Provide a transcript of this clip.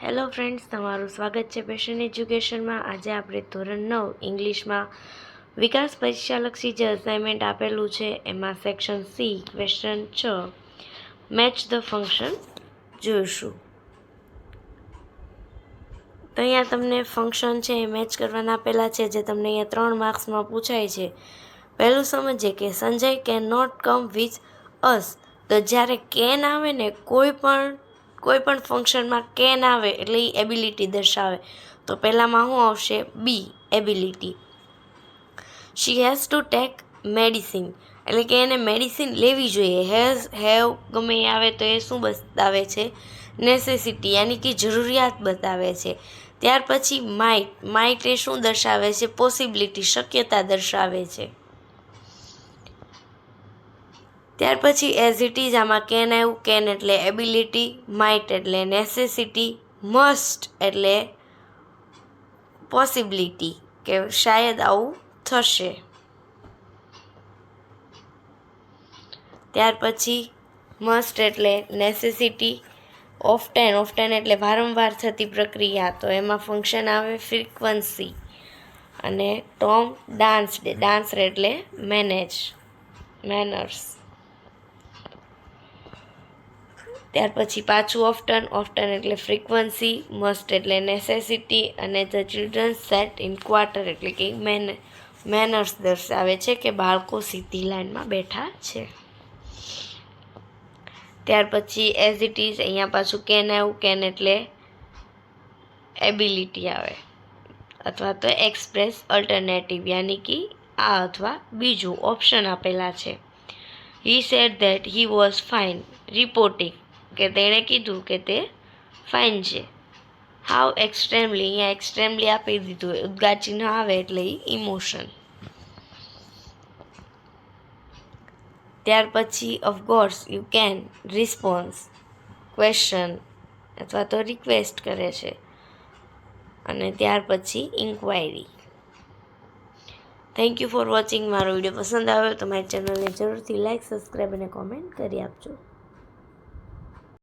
Hello friends, તમારું સ્વાગત છે પેશન એજ્યુકેશનમાં। આજે આપણે ધોરણ 9 ઇંગ્લિશમાં વિકાસ પરીક્ષાલક્ષી જે અસાઇનમેન્ટ આપેલું છે એમાં section C question 6 match the function જોઈશું। તો અહીંયા તમને ફંક્શન છે એ મેચ કરવાના આપેલા છે, જે તમને અહીંયા 3 માર્ક્સમાં પૂછાય છે। પહેલું સમજીએ કે Sanjay can not come with us. તો જ્યારે કેન આવે ને કોઈ પણ ફંક્શનમાં કેન આવે એટલે એ એબિલિટી દર્શાવે। તો પહેલામાં શું આવશે? B ability. She has to take medicine એટલે કે એને મેડિસિન લેવી જોઈએ। હેવ ગમે એ આવે તો એ શું બતાવે છે? નેસેસિટી યાની કે જરૂરિયાત બતાવે છે। ત્યાર પછી માઇટ એ શું દર્શાવે છે? પોસિબિલિટી શક્યતા દર્શાવે છે। ત્યાર પછી એઝ ઇટ ઇઝ આમાં કેન આવ્યું। કેન એટલે એબિલિટી, માઇટ એટલે નેસેસિટી, મસ્ટ એટલે પોસિબિલિટી કે શાયદ આવું થશે। ત્યાર પછી મસ્ટ એટલે નેસેસિટી, ઓફટેન એટલે વારંવાર થતી પ્રક્રિયા, તો એમાં ફંક્શન આવે ફ્રીક્વન્સી, અને ટોમ ડાન્સ એટલે મેનર્સ। ત્યાર પછી પાછું ઓફટન એટલે ફ્રીક્વન્સી, મસ્ટ એટલે નેસેસિટી, અને the children set in quarter એટલે કે મેનર્સ દર્શાવે છે કે બાળકો સીધી લાઈનમાં બેઠા છે। ત્યાર પછી એઝ ઇટ ઇઝ અહીંયા પાછું કેન આવ્યું। કેન એટલે એબિલિટી આવે, અથવા તો એક્સપ્રેસ અલ્ટરનેટિવ યાની કે આ અથવા બીજું ઓપ્શન આપેલા છે। He said that he was fine reporting કે તેણે કીધું કે તે ફાઇન છે। હાઉ એક્સટ્રીમલી અહીંયા એક્સટ્રીમલી આપી દીધું, ઉદ્ગાર ચિહ્ન આવે એટલે ઇમોશન। ત્યાર પછી of course you can response question અથવા તો રિક્વેસ્ટ કરે છે, અને ત્યાર પછી inquiry. Thank you for watching. મારો વિડીયો પસંદ આવ્યો તો મારી ચેનલને જરૂરથી લાઇક, સબસ્ક્રાઈબ અને કોમેન્ટ કરી આપજો।